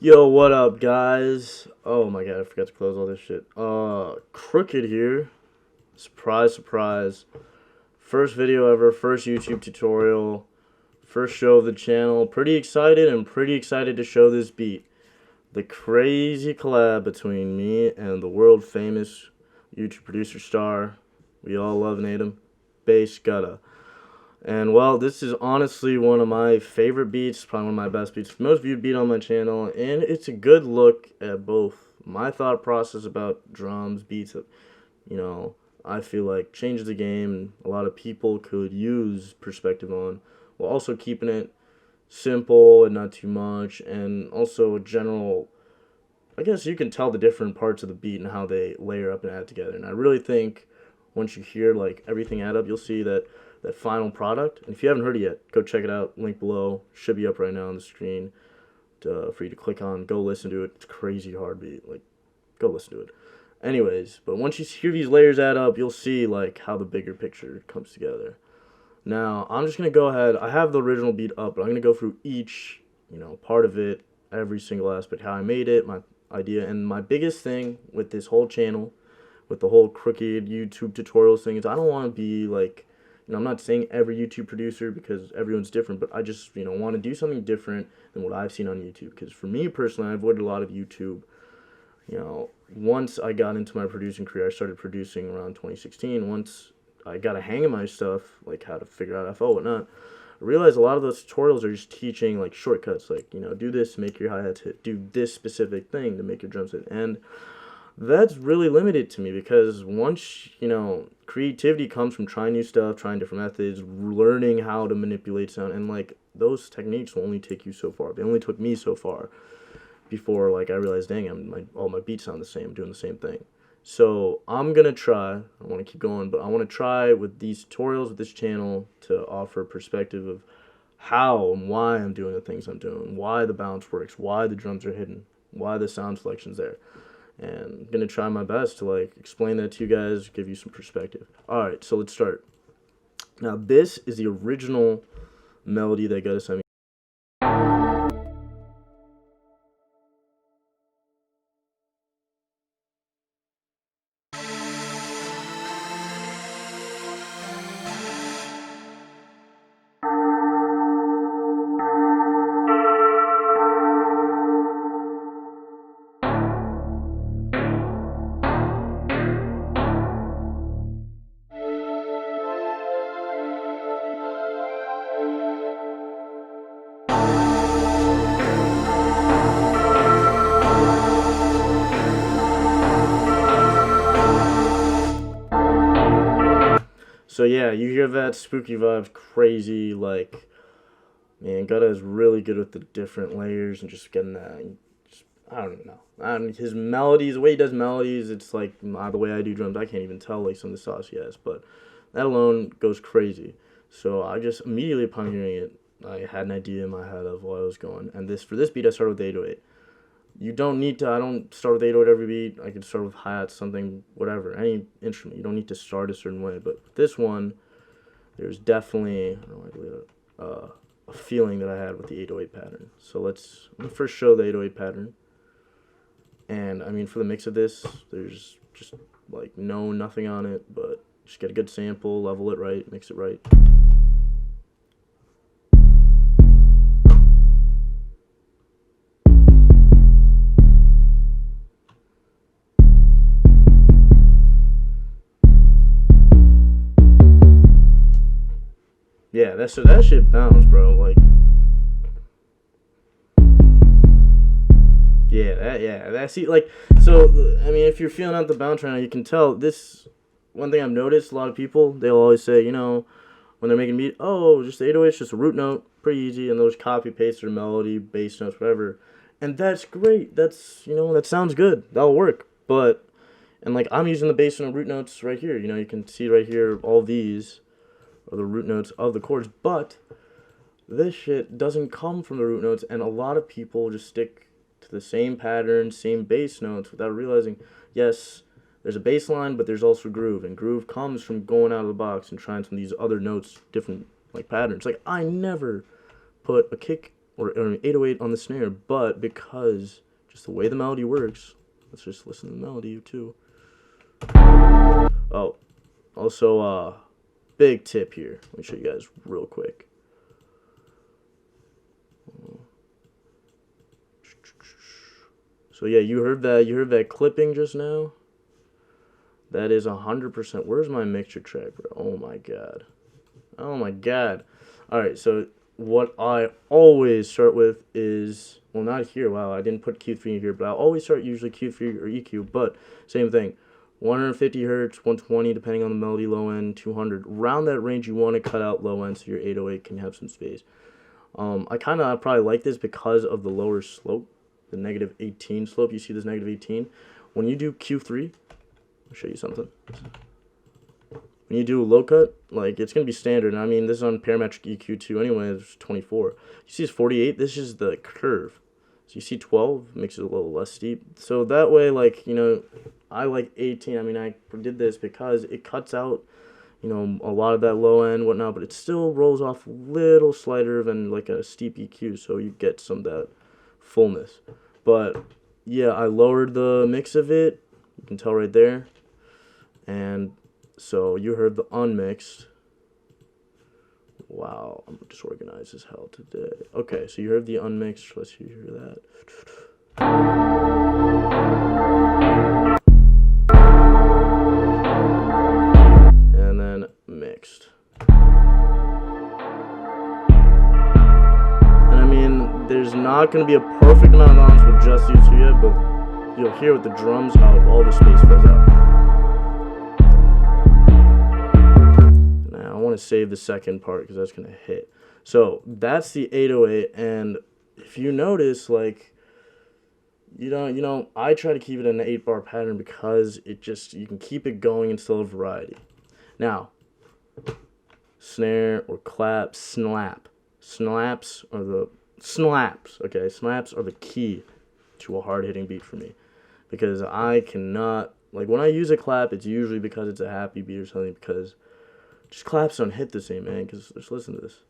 Yo, what up, guys? Oh my god, I forgot to close all this shit. Crooked here. Surprise, surprise. First video ever, first YouTube tutorial, first show of the channel. Pretty excited and pretty excited to show this beat. The crazy collab between me and the world famous YouTube producer star. We all love and hate him. Bass Gutta. And well, this is honestly one of my favorite beats, probably one of my best beats, most viewed beat on my channel, and it's a good look at both my thought process about drums, beats that, I feel like changes the game and a lot of people could use perspective on, while also keeping it simple and not too much, and also a general, I guess you can tell the different parts of the beat and how they layer up and add together. And I really think once you hear like everything add up, you'll see that final product. And if you haven't heard it yet, go check it out. Link below. Should be up right now on the screen for you to click on. Go listen to it. It's crazy hard beat. Like, go listen to it. Anyways, but once you hear these layers add up, you'll see like how the bigger picture comes together. Now, I'm just going to go ahead. I have the original beat up, but I'm going to go through each, part of it, every single aspect, how I made it, my idea. And my biggest thing with this whole channel, with the whole crooked YouTube tutorials thing, is I don't want to be like, I'm not saying every YouTube producer because everyone's different, but I just, want to do something different than what I've seen on YouTube. Because for me personally, I avoided a lot of YouTube. Once I got into my producing career, I started producing around 2016. Once I got a hang of my stuff, like how to figure out FO and whatnot, I realized a lot of those tutorials are just teaching like shortcuts, like, do this to make your hi-hats hit, do this specific thing to make your drums hit. And that's really limited to me because once, creativity comes from trying new stuff, trying different methods, learning how to manipulate sound, and like those techniques will only take you so far. They only took me so far before like I realized, dang, all my beats sound the same, doing the same thing. So I'm gonna try, I want to keep going, but I want to try with these tutorials with this channel to offer perspective of how and why I'm doing the things I'm doing, why the bounce works, why the drums are hidden, why the sound selection's there. And I'm going to try my best to like explain that to you guys, give you some perspective. Alright, so let's start. Now this is the original melody that Gutta sent me. So yeah, you hear that spooky vibe, crazy, like, man, Gutta is really good with the different layers and just getting that, I don't even know. His melodies, the way he does melodies, it's like not the way I do drums. I can't even tell like some of the sauce he has, but that alone goes crazy. So I just immediately upon hearing it, I had an idea in my head of what I was going. And for this beat, I started with 808. You don't need to, I don't start with 808 every beat. I can start with hi-hats, something, whatever, any instrument. You don't need to start a certain way. But with this one, there's definitely, I don't know, a feeling that I had with the 808 pattern. So let me first show the 808 pattern. And I mean, for the mix of this, there's just like nothing on it, but just get a good sample, level it right, mix it right. Yeah, that shit bounce, bro. Like, see, like, so, I mean, if you're feeling out the bounce right now, you can tell this. One thing I've noticed, a lot of people, they'll always say, when they're making beat, oh, just the 808's just a root note, pretty easy, and they'll just copy paste their melody, bass notes, whatever. And that's great. That's, that sounds good. That'll work. But, and like, I'm using the bass note root notes right here. You can see right here, all these are the root notes of the chords, but this shit doesn't come from the root notes, and a lot of people just stick to the same pattern, same bass notes, without realizing, yes, there's a bass line, but there's also groove, and groove comes from going out of the box and trying some of these other notes, different like patterns. Like, I never put a kick or an 808 on the snare, but because just the way the melody works, let's just listen to the melody too. Oh, also, big tip here. Let me show you guys real quick. So yeah, you heard that clipping just now. That is 100%. Where's my mixture track, bro? Oh my god. Oh my god. All right, so what I always start with is, well, not here. Wow, I didn't put Q3 in here, but I always start usually Q3 or EQ, but same thing. 150 hertz, 120, depending on the melody, low end, 200. Around that range, you want to cut out low end so your 808 can have some space. I probably like this because of the lower slope, the -18 slope. You see this -18? When you do Q3, I'll show you something. When you do a low cut, like, it's going to be standard. I mean, this is on parametric EQ too anyway, it's 24. You see it's 48, this is the curve. So you see 12, makes it a little less steep. So that way, like, you know, I like 18. I mean, I did this because it cuts out, you know, a lot of that low end, whatnot, but it still rolls off a little slighter than like a steep EQ, so you get some of that fullness. But yeah, I lowered the mix of it. You can tell right there. And so you heard the unmixed. Wow, I'm disorganized as hell today. Okay, so you heard the unmixed. Let's hear that. And then mixed. And I mean, there's not going to be a perfect amount of balance with just these two yet, but you'll hear with the drums how all the space fills out. I want to save the second part because that's going to hit. So that's the 808, and if you notice, like, you know, I try to keep it in an 8-bar pattern because it just, you can keep it going and still have variety. Now, snare or clap, SNLAP. SNLAPS are the SNLAPS. Okay, SNLAPS are the key to a hard-hitting beat for me because I cannot, like, when I use a clap, it's usually because it's a happy beat or something, because just claps don't hit the same, man, because just listen to this.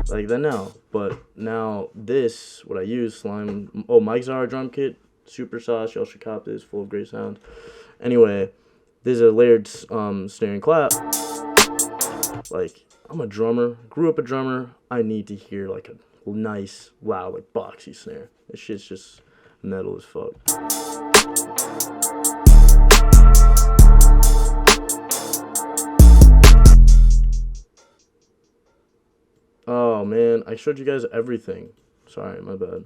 Like that now. But now this, what I use, Slime, Mike Zara drum kit, super sauce, y'all should cop this, full of great sounds. Anyway, this is a layered snare and clap. Like, I'm a drummer, grew up a drummer, I need to hear like a nice, loud, like boxy snare. This shit's just metal as fuck. Oh man, I showed you guys everything. Sorry, my bad.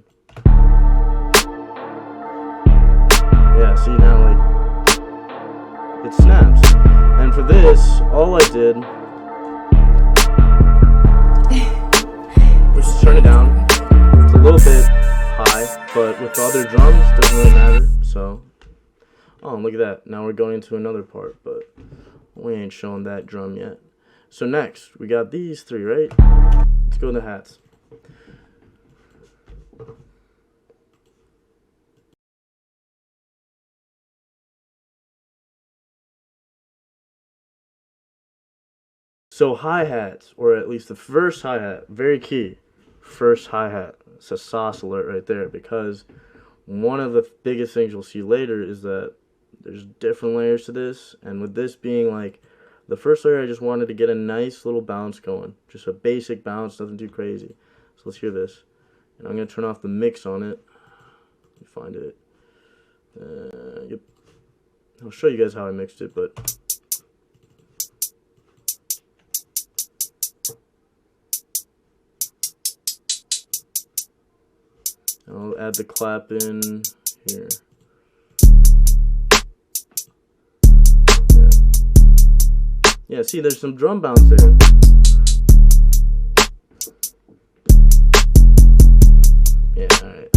Yeah, see now, like, it snaps. And for this, all I did was just turn it down. It's a little bit high, but with the other drums, it doesn't really matter. So, oh, look at that. Now we're going into another part, but we ain't showing that drum yet. So next, we got these three, right? Let's go in the hats. So hi-hats, or at least the first hi-hat, very key. First hi-hat. It's a sauce alert right there, because one of the biggest things you'll see later is that there's different layers to this, and with this being like the first layer, I just wanted to get a nice little bounce going. Just a basic bounce, nothing too crazy. So let's hear this. And I'm going to turn off the mix on it. Let me find it. Yep. I'll show you guys how I mixed it, but I'll add the clap in here. Yeah, see, there's some drum bounce there. Yeah, alright.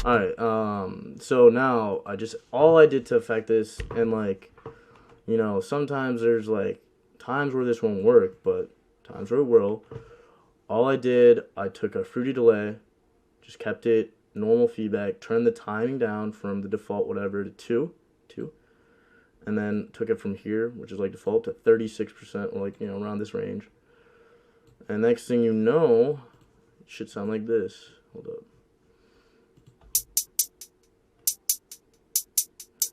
Alright, so now all I did to affect this, and like, you know, sometimes there's like times where this won't work, but times where it will. All I did, I took a fruity delay, just kept it normal feedback, turned the timing down from the default whatever to 2, and then took it from here, which is like default, to 36%, or like, you know, around this range. And next thing you know, it should sound like this. Hold up.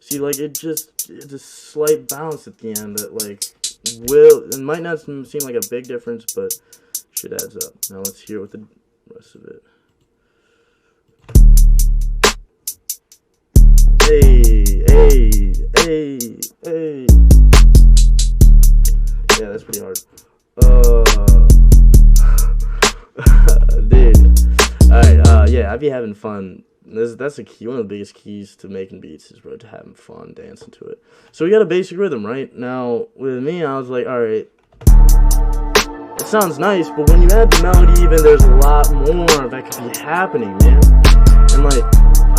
See, like, it's a slight bounce at the end that, like, it might not seem like a big difference, but shit adds up. Now let's hear it with the rest of it. Hey, hey, hey, hey. Yeah, that's pretty hard. Dude. Alright, yeah, I be having fun. That's a key. One of the biggest keys to making beats is, bro, to having fun, dancing to it. So we got a basic rhythm, right? Now, with me, I was like, alright, it sounds nice, but when you add the melody, even there's a lot more that could be happening, man. And, like,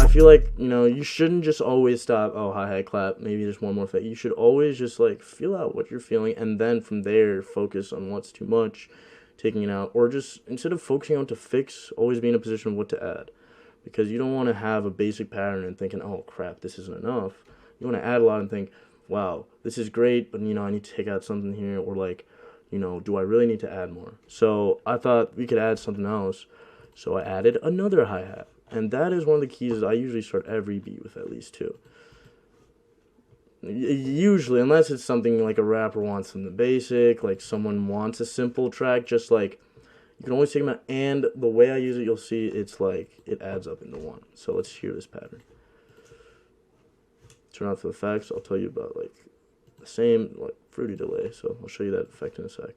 I feel like, you know, you shouldn't just always stop, oh, hi-hat, clap, maybe there's one more effect. You should always just, like, feel out what you're feeling, and then from there, focus on what's too much, taking it out, or just, instead of focusing on to fix, always be in a position of what to add. Because you don't want to have a basic pattern and thinking, oh, crap, this isn't enough. You want to add a lot and think, wow, this is great, but, you know, I need to take out something here, or, like, you know, do I really need to add more? So I thought we could add something else, so I added another hi-hat. And that is one of the keys I usually start every beat with, at least 2. Usually, unless it's something like a rapper wants something basic, like someone wants a simple track, just like, you can always take them out, and the way I use it, you'll see it's like, it adds up into one. So let's hear this pattern. Turn off the effects, I'll tell you about, like, the same, like, fruity delay, so I'll show you that effect in a sec.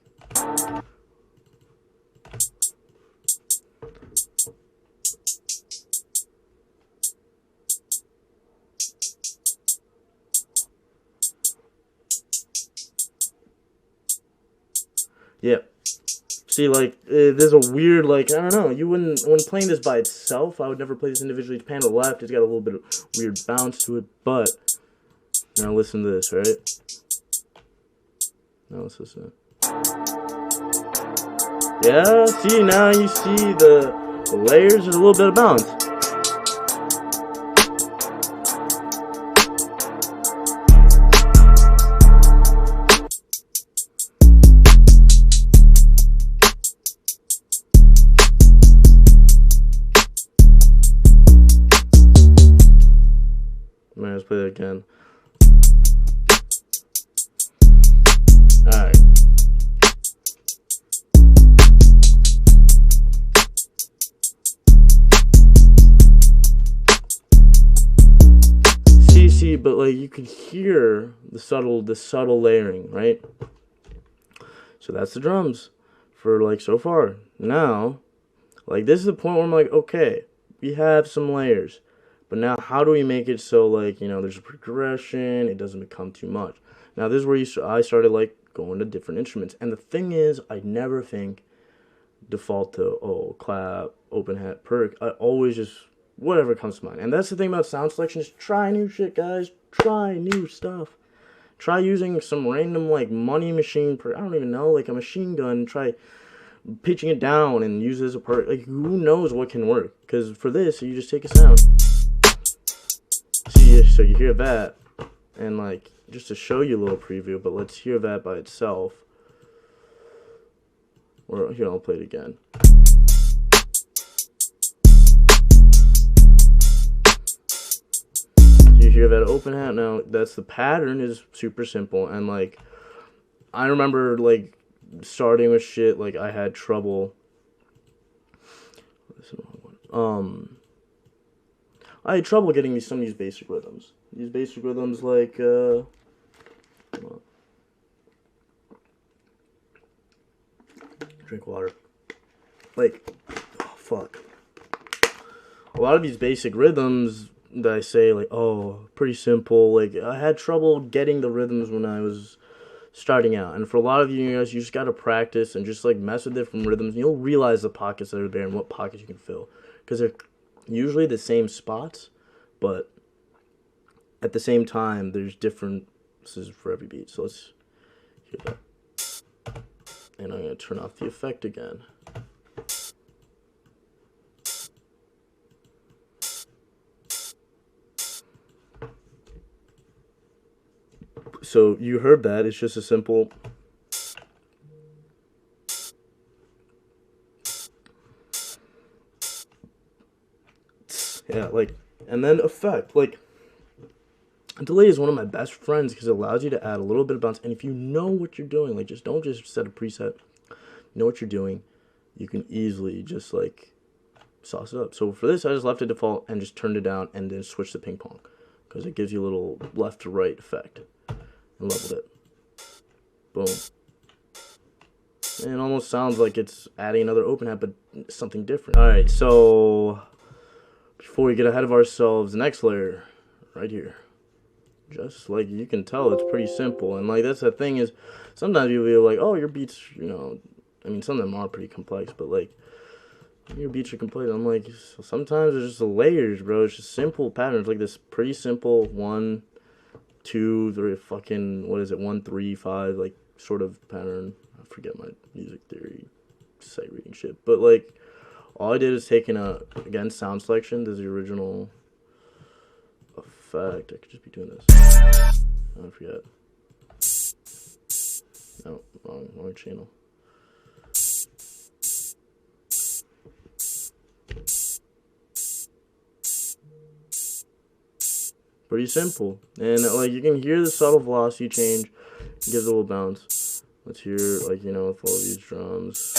Yeah. See, like, there's a weird, like, I don't know, you wouldn't, when playing this by itself, I would never play this individually. Pan to the left, it's got a little bit of weird bounce to it, but, now listen to this, right? Now let's listen. Yeah, see, now you see the layers, there's a little bit of bounce. Let's play it again. Alright. See, but like you can hear the subtle layering, right? So that's the drums for like so far. Now, like this is the point where I'm like, okay, we have some layers. But now, how do we make it so, like, you know, there's a progression, it doesn't become too much? Now, this is where I started, like, going to different instruments. And the thing is, I never think default to, oh, clap, open hat, perk. I always just, whatever comes to mind. And that's the thing about sound selection, is try new shit, guys. Try new stuff. Try using some random, like, money machine, I don't even know, like a machine gun. Try pitching it down and use it as a perk. Like, who knows what can work? Because for this, you just take a sound. See, so you hear that, and like, just to show you a little preview, but let's hear that by itself. Or, here, I'll play it again. You hear that open hat? Now, that's the pattern is super simple, and like, I remember, like, starting with shit, like, I had trouble, I had trouble getting some of these basic rhythms. These basic rhythms, like, drink water. Like, oh, fuck. A lot of these basic rhythms that I say, like, oh, pretty simple. Like, I had trouble getting the rhythms when I was starting out. And for a lot of you guys, you just got to practice and just, like, mess with different rhythms. And you'll realize the pockets that are there and what pockets you can fill. Because they're usually the same spots, but at the same time, there's differences for every beat. So let's hear that. And I'm going to turn off the effect again. So you heard that. It's just a simple Yeah, like, and then effect. Like, delay is one of my best friends because it allows you to add a little bit of bounce. And if you know what you're doing, like, just don't just set a preset. You know what you're doing, you can easily just, like, sauce it up. So for this, I just left it default and just turned it down and then switched to ping pong because it gives you a little left to right effect. And leveled it. Boom. And it almost sounds like it's adding another open hat, but something different. Alright, so before we get ahead of ourselves, the next layer, right here. Just like you can tell, it's pretty simple. And like that's the thing is, sometimes you'll be like, oh, your beats, you know, I mean, some of them are pretty complex, but like, your beats are complex. I'm like, sometimes it's just the layers, bro. It's just simple patterns, like this pretty simple 1, 2, 3, fucking, what is it, 1, 3, 5, like, sort of pattern. I forget my music theory sight reading shit. But, like, all I did is take in again, sound selection. This is the original effect. I could just be doing this. I forget. No, wrong channel. Pretty simple. And, like, you can hear the subtle velocity change. It gives a little bounce. Let's hear, like, you know, with all these drums.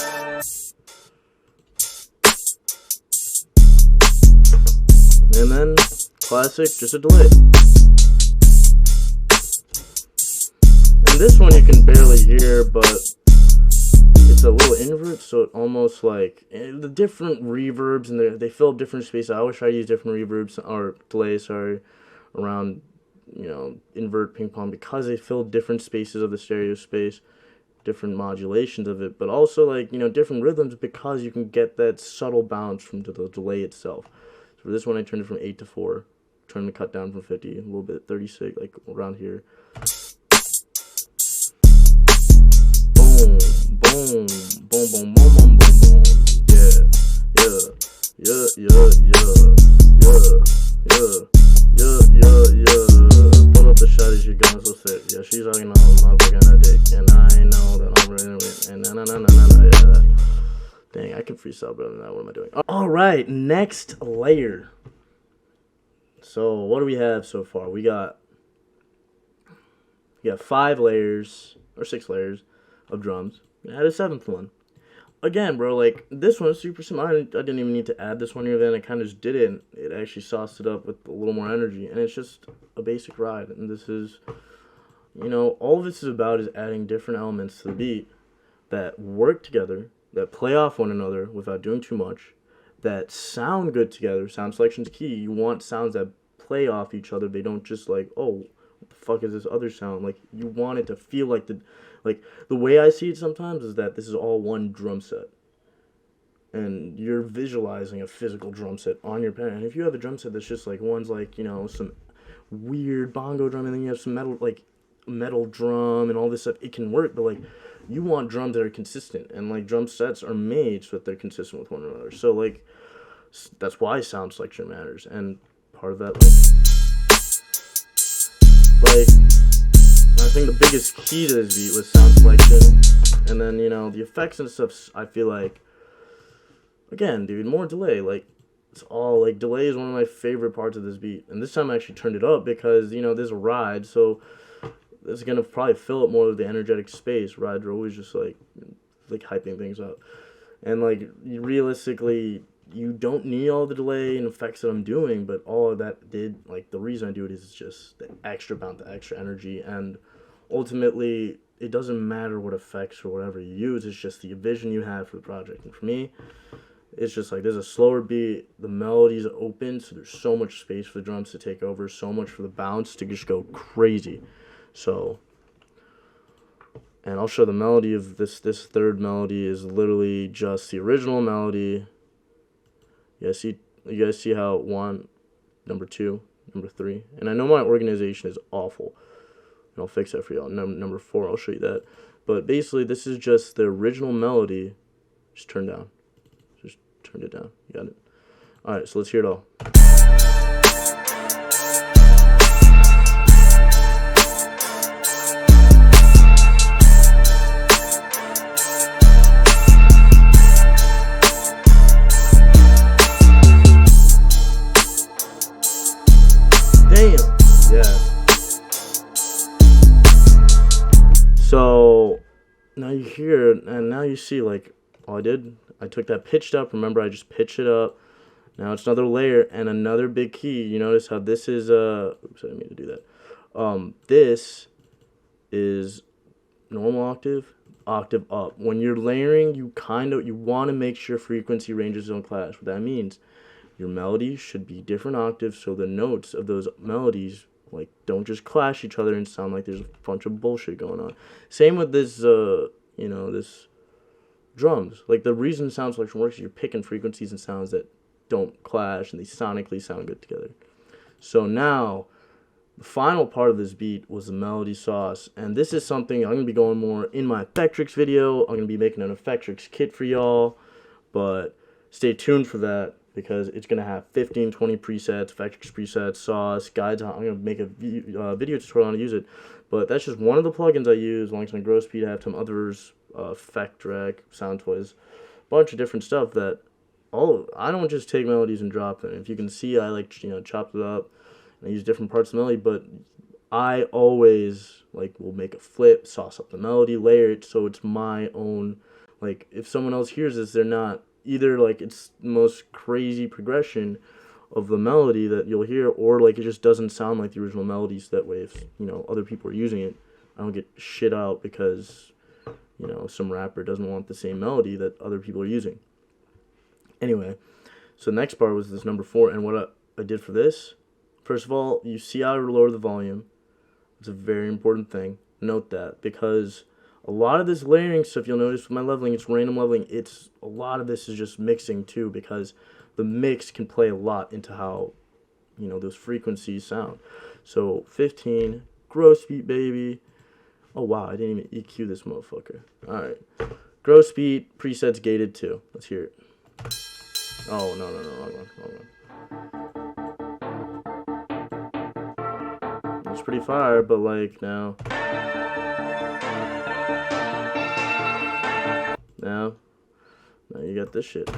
And then, classic, just a delay. And this one you can barely hear, but it's a little invert, so it almost like, the different reverbs, and they fill up different spaces. I always try to use different reverbs, or delays, sorry, around, you know, invert ping pong, because they fill different spaces of the stereo space, different modulations of it, but also, like, you know, different rhythms, because you can get that subtle bounce from the delay itself. So for this one, I turned it from 8 to 4, turned the cut down from 50, a little bit, 36, like around here. Boom, boom, boom, boom, boom, boom, boom, boom. Yeah, yeah, yeah, yeah, yeah, yeah, yeah. Pull up the shot, she's going so thick. Yeah, she's talking on my fucking dick, and I know that I'm running with, and yeah. Dang, I can freestyle better than that. What am I doing? All right, next layer. So what do we have so far? We got 5 layers or 6 layers of drums. I had a 7th one. Again, bro, like, this one is super simple. I didn't even need to add this one here. Then I kind of just did it, and it actually sauced it up with a little more energy. And it's just a basic ride. And this is, you know, all this is about is adding different elements to the beat that work together, that play off one another without doing too much, that sound good together. Sound selection's key. You want sounds that play off each other. They don't just like, oh, what the fuck is this other sound? Like, you want it to feel like the way I see it sometimes is that this is all one drum set. And you're visualizing a physical drum set on your pen. And if you have a drum set that's just like, one's like, you know, some weird bongo drum, and then you have some metal drum and all this stuff, it can work, but like, you want drums that are consistent, and like, drum sets are made so that they're consistent with one another. So like, that's why sound selection matters. And part of that, like I think the biggest key to this beat was sound selection, and then, you know, the effects and stuff. I feel like, again, dude, more delay. Like, it's all like, delay is one of my favorite parts of this beat, and this time I actually turned it up because, you know, there's a ride, so it's gonna probably fill up more of the energetic space. Rides are always just like hyping things up, and like, realistically, you don't need all the delay and effects that I'm doing, but all of that did, like, the reason I do it is just the extra bounce, the extra energy, and ultimately, it doesn't matter what effects or whatever you use, it's just the vision you have for the project. And for me, it's just like, there's a slower beat, the melodies are open, so there's so much space for the drums to take over, so much for the bounce to just go crazy. So, and I'll show the melody of this third melody is literally just the original melody. You guys see how 1, number 2, number 3, and I know my organization is awful, and I'll fix that for y'all. Number 4, I'll show you that. But basically, this is just the original melody, just turned down. Just turned it down. You got it? Alright, so let's hear it all. here, and now you see, like, all I took that pitched up. Remember, I just pitched it up. Now it's another layer and another big key. You notice how this is, oops, I didn't mean to do that. This is normal octave, octave up. When you're layering, you want to make sure frequency ranges don't clash. What that means, your melodies should be different octaves, so the notes of those melodies, like, don't just clash each other and sound like there's a bunch of bullshit going on. Same with this, this drums. Like, the reason sound selection works is you're picking frequencies and sounds that don't clash and they sonically sound good together. So now the final part of this beat was the melody sauce, and this is something I'm going to be going more in my Effectrix video. I'm going to be making an Effectrix kit for y'all, but stay tuned for that because it's going to have 15, 20 presets, Effectrix presets, sauce, guides. I'm going to make a video tutorial on how to use it, but that's just one of the plugins I use. Alongside Grow Speed, I have some others, Effect Direct, Sound Toys, a bunch of different stuff that I don't just take melodies and drop them. If you can see, I chopped it up and I use different parts of the melody, but I always will make a flip, sauce up the melody, layer it so it's my own. Like, if someone else hears this, they're not either it's the most crazy progression of the melody that you'll hear, or it just doesn't sound like the original melodies. That way, if other people are using it, I don't get shit out because some rapper doesn't want the same melody that other people are using. Anyway, so the next part was this number 4, and what I did for this, first of all, you see how I lower the volume. It's a very important thing. Note that, because a lot of this layering stuff, you'll notice with my leveling, it's random leveling. A lot of this is just mixing too, because the mix can play a lot into how, those frequencies sound. So 15, gross speed, baby. Oh wow, I didn't even EQ this motherfucker. All right, gross speed, presets gated too. Let's hear it. Oh, no, wrong one. It's pretty fire, but now you got this shit.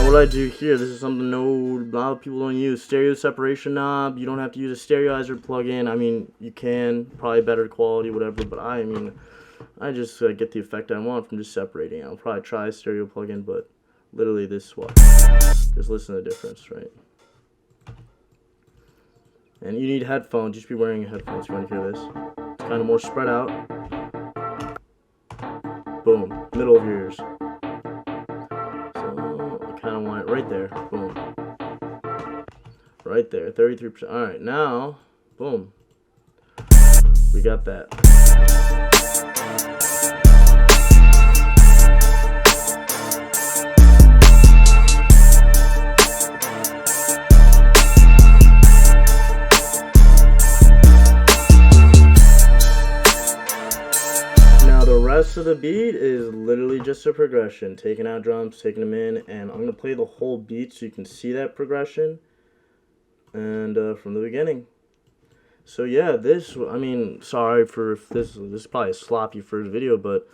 What I do here, this is something a lot of people don't use. Stereo separation knob. You don't have to use a stereoizer plugin. I mean, you can, probably better quality, whatever, but I just get the effect I want from just separating. I'll probably try a stereo plugin, but literally this is what. Just listen to the difference, right? And you need headphones. You should be wearing headphones if you want to hear this. It's kind of more spread out. Boom, middle of your ears. Kind of want it right there. Boom. Right there. 33%. Alright, now, boom. We got that. Rest of the beat is literally just a progression, taking out drums, taking them in, and I'm going to play the whole beat so you can see that progression, and from the beginning. So yeah, sorry for if this is probably a sloppy first video, but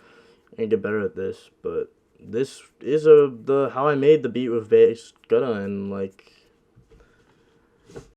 I can get better at this, but this is how I made the beat with bass, Gutta, and